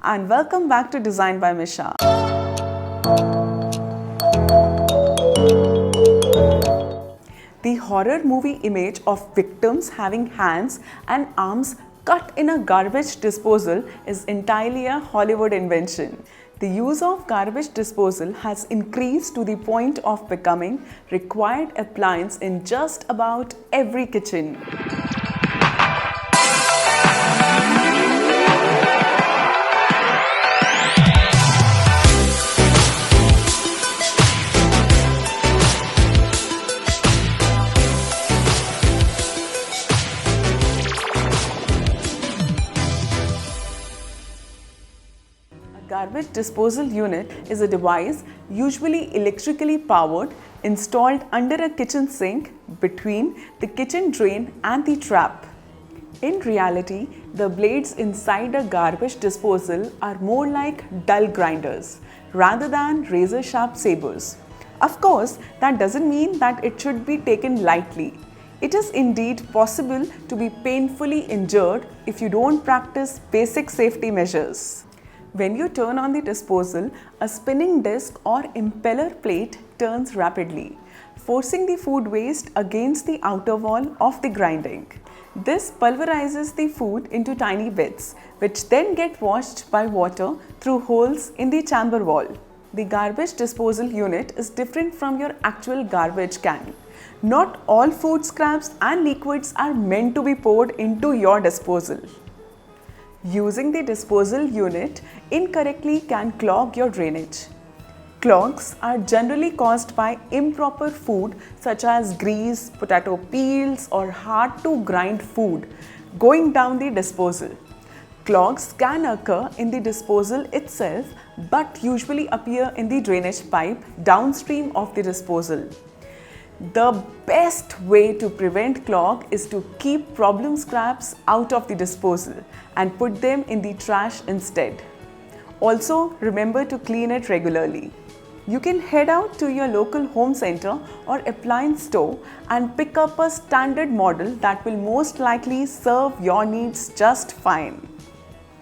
and welcome back to Design by Misha. The horror movie image of victims having hands and arms cut in a garbage disposal is entirely a Hollywood invention. The use of garbage disposal has increased to the point of becoming required appliance in just about every kitchen. Garbage disposal unit is a device usually electrically powered installed under a kitchen sink between the kitchen drain and the trap. In reality, the blades inside a garbage disposal are more like dull grinders rather than razor-sharp sabers. Of course, that doesn't mean that it should be taken lightly. It is indeed possible to be painfully injured if you don't practice basic safety measures. When you turn on the disposal, a spinning disc or impeller plate turns rapidly, forcing the food waste against the outer wall of the grinding. This pulverizes the food into tiny bits, which then get washed by water through holes in the chamber wall. The garbage disposal unit is different from your actual garbage can. Not all food scraps and liquids are meant to be poured into your disposal. Using the disposal unit incorrectly can clog your drainage. Clogs are generally caused by improper food such as grease, potato peels, or hard to grind food going down the disposal. Clogs can occur in the disposal itself but usually appear in the drainage pipe downstream of the disposal. The best way to prevent clog is to keep problem scraps out of the disposal and put them in the trash instead. Also, remember to clean it regularly. You can head out to your local home center or appliance store and pick up a standard model that will most likely serve your needs just fine.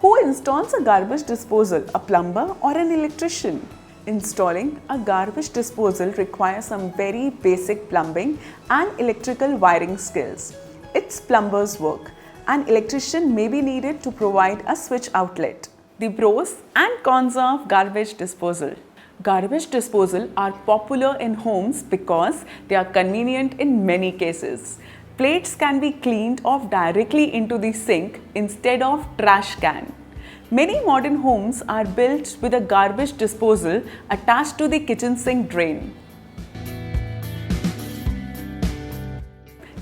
Who installs a garbage disposal, a plumber or an electrician? Installing a garbage disposal requires some very basic plumbing and electrical wiring skills. It's plumber's work. An electrician may be needed to provide a switch outlet. The pros and cons of garbage disposal. Garbage disposal are popular in homes because they are convenient in many cases. Plates can be cleaned off directly into the sink instead of trash can. Many modern homes are built with a garbage disposal attached to the kitchen sink drain.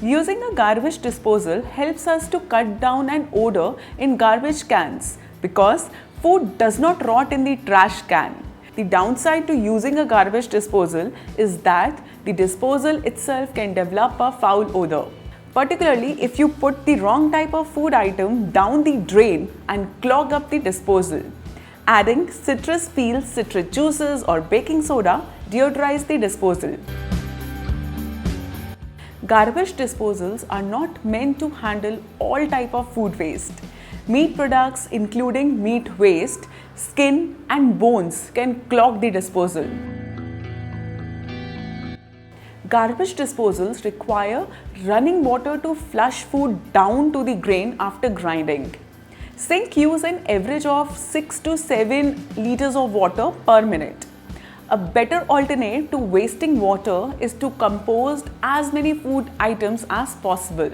Using a garbage disposal helps us to cut down an odor in garbage cans because food does not rot in the trash can. The downside to using a garbage disposal is that the disposal itself can develop a foul odor, particularly if you put the wrong type of food item down the drain and clog up the disposal. Adding citrus peels, citrus juices or baking soda deodorize the disposal. Garbage disposals are not meant to handle all type of food waste. Meat products including meat waste, skin and bones can clog the disposal. Garbage disposals require running water to flush food down to the drain after grinding. Sink use an average of 6 to 7 liters of water per minute. A better alternate to wasting water is to compost as many food items as possible,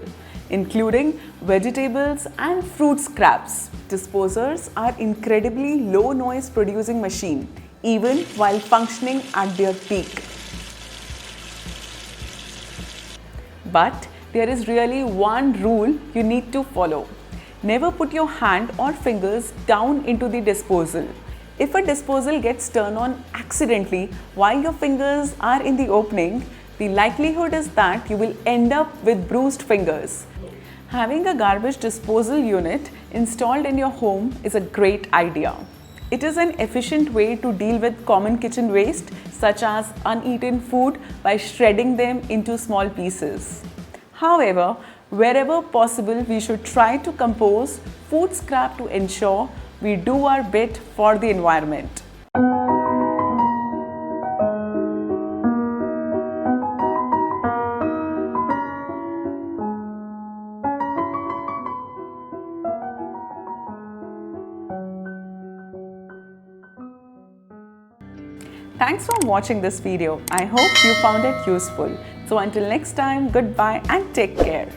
including vegetables and fruit scraps. Disposers are incredibly low noise producing machine, even while functioning at their peak. But there is really one rule you need to follow. Never put your hand or fingers down into the disposal. If a disposal gets turned on accidentally while your fingers are in the opening, the likelihood is that you will end up with bruised fingers. Having a garbage disposal unit installed in your home is a great idea. It is an efficient way to deal with common kitchen waste such as uneaten food by shredding them into small pieces. However, wherever possible, we should try to compose food scrap to ensure we do our bit for the environment. Thanks for watching this video. I hope you found it useful. So until next time, goodbye and take care.